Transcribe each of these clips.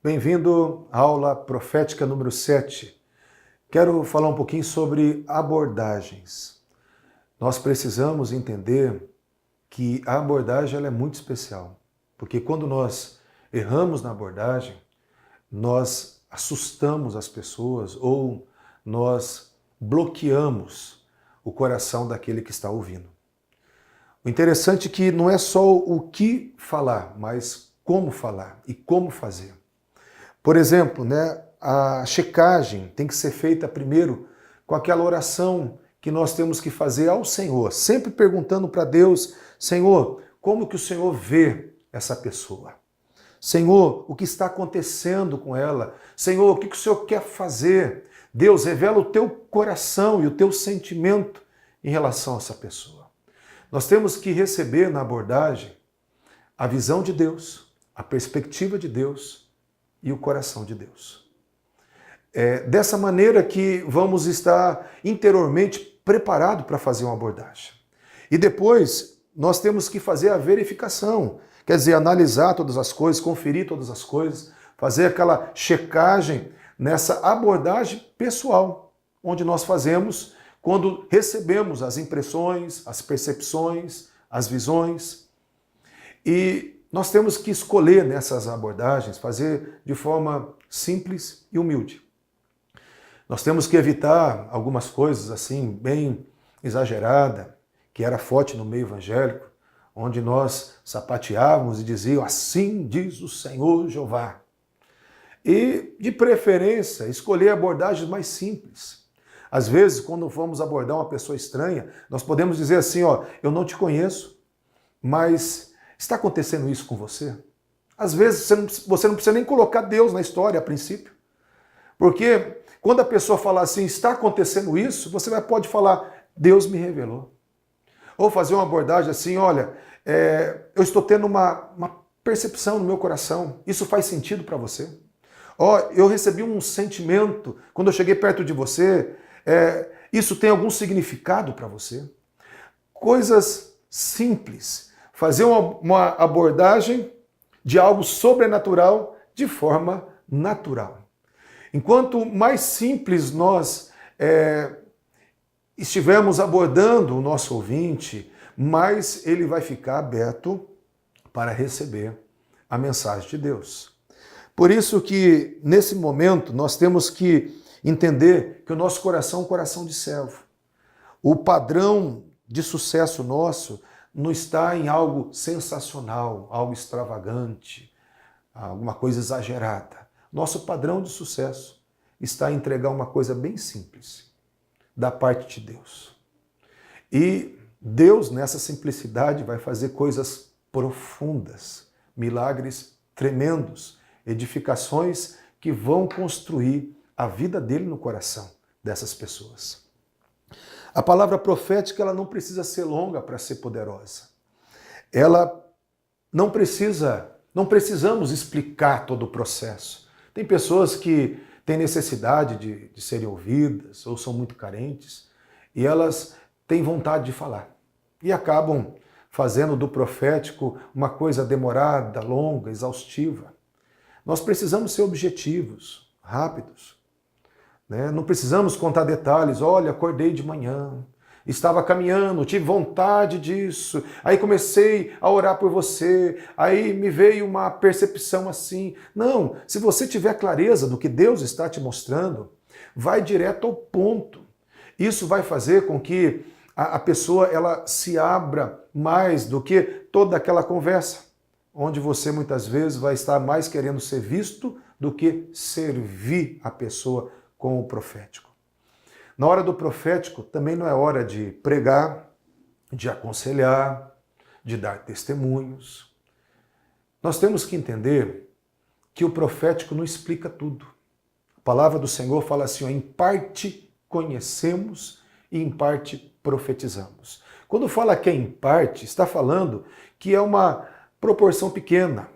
Bem-vindo à aula profética número 7. Quero falar um pouquinho sobre abordagens. Nós precisamos entender que a abordagem ela é muito especial, porque quando nós erramos na abordagem, nós assustamos as pessoas ou nós bloqueamos o coração daquele que está ouvindo. O interessante é que não é só o que falar, mas como falar e como fazer. Por exemplo, a checagem tem que ser feita primeiro com aquela oração que nós temos que fazer ao Senhor, sempre perguntando para Deus: Senhor, como que o Senhor vê essa pessoa? Senhor, o que está acontecendo com ela? Senhor, o que o Senhor quer fazer? Deus, revela o teu coração e o teu sentimento em relação a essa pessoa. Nós temos que receber na abordagem a visão de Deus, a perspectiva de Deus e o coração de Deus. É dessa maneira que vamos estar interiormente preparados para fazer uma abordagem. E depois nós temos que fazer a verificação, quer dizer, analisar todas as coisas, conferir todas as coisas, fazer aquela checagem nessa abordagem pessoal, onde nós fazemos quando recebemos as impressões, as percepções, as visões. E nós temos que escolher nessas abordagens, fazer de forma simples e humilde. Nós temos que evitar algumas coisas assim, bem exagerada, que era forte no meio evangélico, onde nós sapateávamos e diziam: assim diz o Senhor Jeová. E, de preferência, escolher abordagens mais simples. Às vezes, quando vamos abordar uma pessoa estranha, nós podemos dizer assim: eu não te conheço, mas está acontecendo isso com você? Às vezes você não precisa nem colocar Deus na história a princípio. Porque quando a pessoa falar assim, está acontecendo isso, você pode falar: Deus me revelou. Ou fazer uma abordagem assim: olha, eu estou tendo uma percepção no meu coração, isso faz sentido para você? Eu recebi um sentimento quando eu cheguei perto de você, isso tem algum significado para você? Coisas simples. Fazer uma abordagem de algo sobrenatural de forma natural. Enquanto mais simples nós estivermos abordando o nosso ouvinte, mais ele vai ficar aberto para receber a mensagem de Deus. Por isso que, nesse momento, nós temos que entender que o nosso coração é um coração de servo. O padrão de sucesso nosso não está em algo sensacional, algo extravagante, alguma coisa exagerada. Nosso padrão de sucesso está em entregar uma coisa bem simples, da parte de Deus. E Deus, nessa simplicidade, vai fazer coisas profundas, milagres tremendos, edificações que vão construir a vida dele no coração dessas pessoas. A palavra profética ela não precisa ser longa para ser poderosa. Ela não precisamos explicar todo o processo. Tem pessoas que têm necessidade de serem ouvidas ou são muito carentes e elas têm vontade de falar e acabam fazendo do profético uma coisa demorada, longa, exaustiva. Nós precisamos ser objetivos, rápidos. Não precisamos contar detalhes. Olha, acordei de manhã, estava caminhando, tive vontade disso, aí comecei a orar por você, aí me veio uma percepção assim. Não, se você tiver clareza do que Deus está te mostrando, vai direto ao ponto. Isso vai fazer com que a pessoa ela se abra mais do que toda aquela conversa, onde você muitas vezes vai estar mais querendo ser visto do que servir a pessoa com o profético. Na hora do profético também não é hora de pregar, de aconselhar, de dar testemunhos. Nós temos que entender que o profético não explica tudo. A palavra do Senhor fala assim: em parte conhecemos e em parte profetizamos. Quando fala que é em parte, está falando que é uma proporção pequena,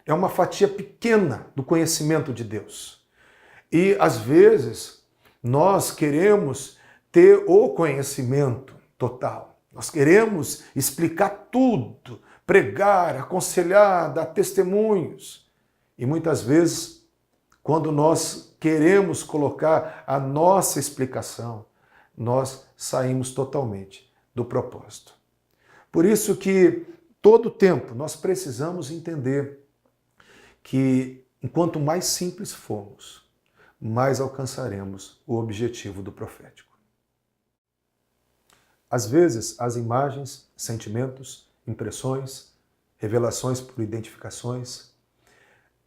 é uma fatia pequena do conhecimento de Deus. E, às vezes, nós queremos ter o conhecimento total. Nós queremos explicar tudo, pregar, aconselhar, dar testemunhos. E, muitas vezes, quando nós queremos colocar a nossa explicação, nós saímos totalmente do propósito. Por isso que todo tempo nós precisamos entender que enquanto mais simples formos, mais alcançaremos o objetivo do profético. Às vezes, as imagens, sentimentos, impressões, revelações por identificações,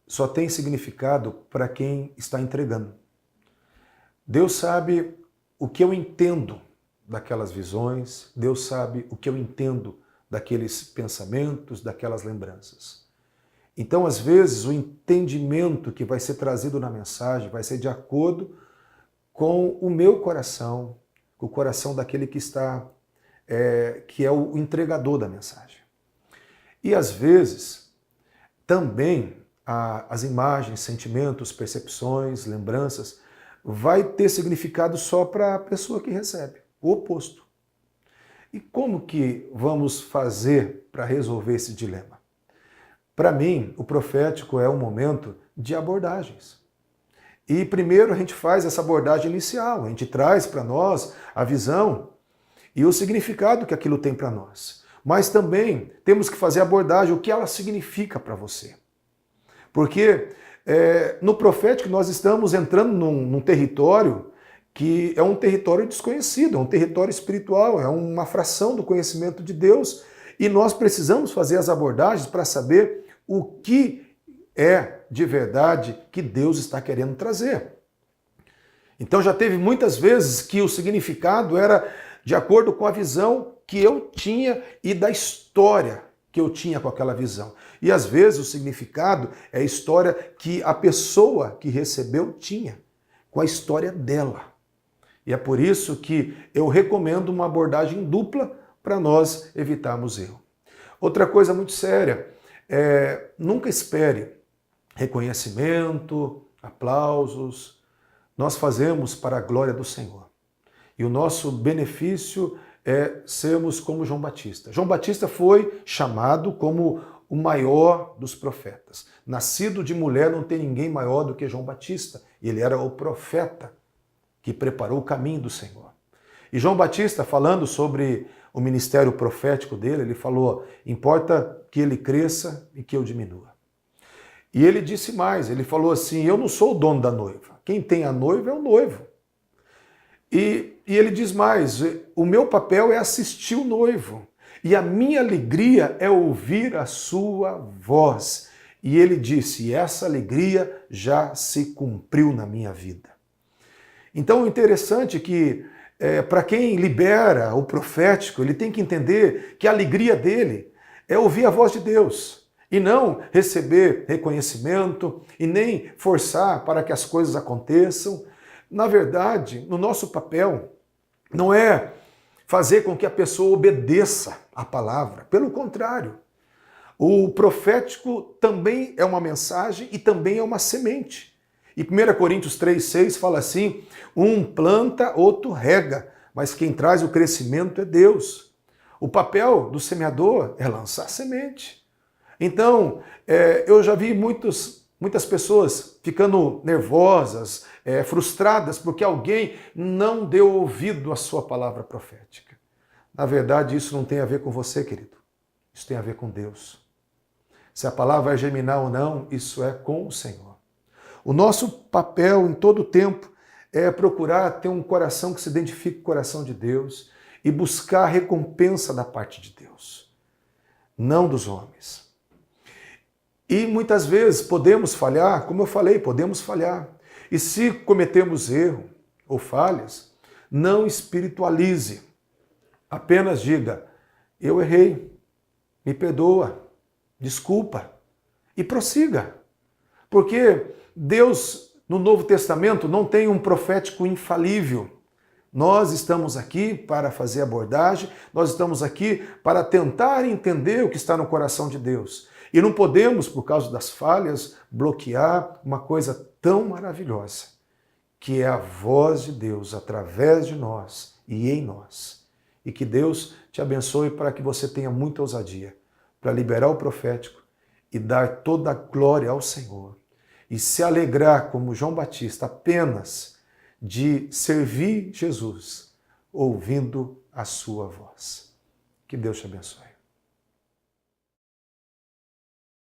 só têm significado para quem está entregando. Deus sabe o que eu entendo daquelas visões, Deus sabe o que eu entendo daqueles pensamentos, daquelas lembranças. Então, às vezes, o entendimento que vai ser trazido na mensagem vai ser de acordo com o meu coração, com o coração daquele que está, que é o entregador da mensagem. E às vezes, também as imagens, sentimentos, percepções, lembranças, vai ter significado só para a pessoa que recebe, o oposto. E como que vamos fazer para resolver esse dilema? Para mim, o profético é um momento de abordagens. E primeiro a gente faz essa abordagem inicial, a gente traz para nós a visão e o significado que aquilo tem para nós. Mas também temos que fazer a abordagem, o que ela significa para você. Porque no profético nós estamos entrando num território que é um território desconhecido, é um território espiritual, é uma fração do conhecimento de Deus, e nós precisamos fazer as abordagens para saber o que é de verdade que Deus está querendo trazer. Então já teve muitas vezes que o significado era de acordo com a visão que eu tinha e da história que eu tinha com aquela visão. E às vezes o significado é a história que a pessoa que recebeu tinha, com a história dela. E é por isso que eu recomendo uma abordagem dupla para nós evitarmos erro. Outra coisa muito séria, nunca espere reconhecimento, aplausos. Nós fazemos para a glória do Senhor. E o nosso benefício é sermos como João Batista. João Batista foi chamado como o maior dos profetas. Nascido de mulher, não tem ninguém maior do que João Batista. E ele era o profeta que preparou o caminho do Senhor. E João Batista, falando sobre o ministério profético dele, ele falou: importa que ele cresça e que eu diminua. E ele disse mais, ele falou assim: eu não sou o dono da noiva. Quem tem a noiva é o noivo. E ele diz mais: o meu papel é assistir o noivo. E a minha alegria é ouvir a sua voz. E ele disse: e essa alegria já se cumpriu na minha vida. Então, o interessante é que, para quem libera o profético, ele tem que entender que a alegria dele é ouvir a voz de Deus e não receber reconhecimento e nem forçar para que as coisas aconteçam. Na verdade, no nosso papel não é fazer com que a pessoa obedeça a palavra. Pelo contrário, o profético também é uma mensagem e também é uma semente. E 1 Coríntios 3,6 fala assim: um planta, outro rega, mas quem traz o crescimento é Deus. O papel do semeador é lançar semente. Então, eu já vi muitas pessoas ficando nervosas, frustradas, porque alguém não deu ouvido à sua palavra profética. Na verdade, isso não tem a ver com você, querido. Isso tem a ver com Deus. Se a palavra vai germinar ou não, isso é com o Senhor. O nosso papel em todo tempo é procurar ter um coração que se identifique com o coração de Deus e buscar a recompensa da parte de Deus, não dos homens. E muitas vezes podemos falhar, como eu falei, podemos falhar. E se cometemos erro ou falhas, não espiritualize. Apenas diga: eu errei, me perdoa, desculpa, e prossiga. Porque Deus, no Novo Testamento, não tem um profético infalível. Nós estamos aqui para fazer abordagem, nós estamos aqui para tentar entender o que está no coração de Deus. E não podemos, por causa das falhas, bloquear uma coisa tão maravilhosa, que é a voz de Deus através de nós e em nós. E que Deus te abençoe para que você tenha muita ousadia para liberar o profético e dar toda a glória ao Senhor. e se alegrar como João Batista apenas de servir Jesus, ouvindo a sua voz. Que Deus te abençoe.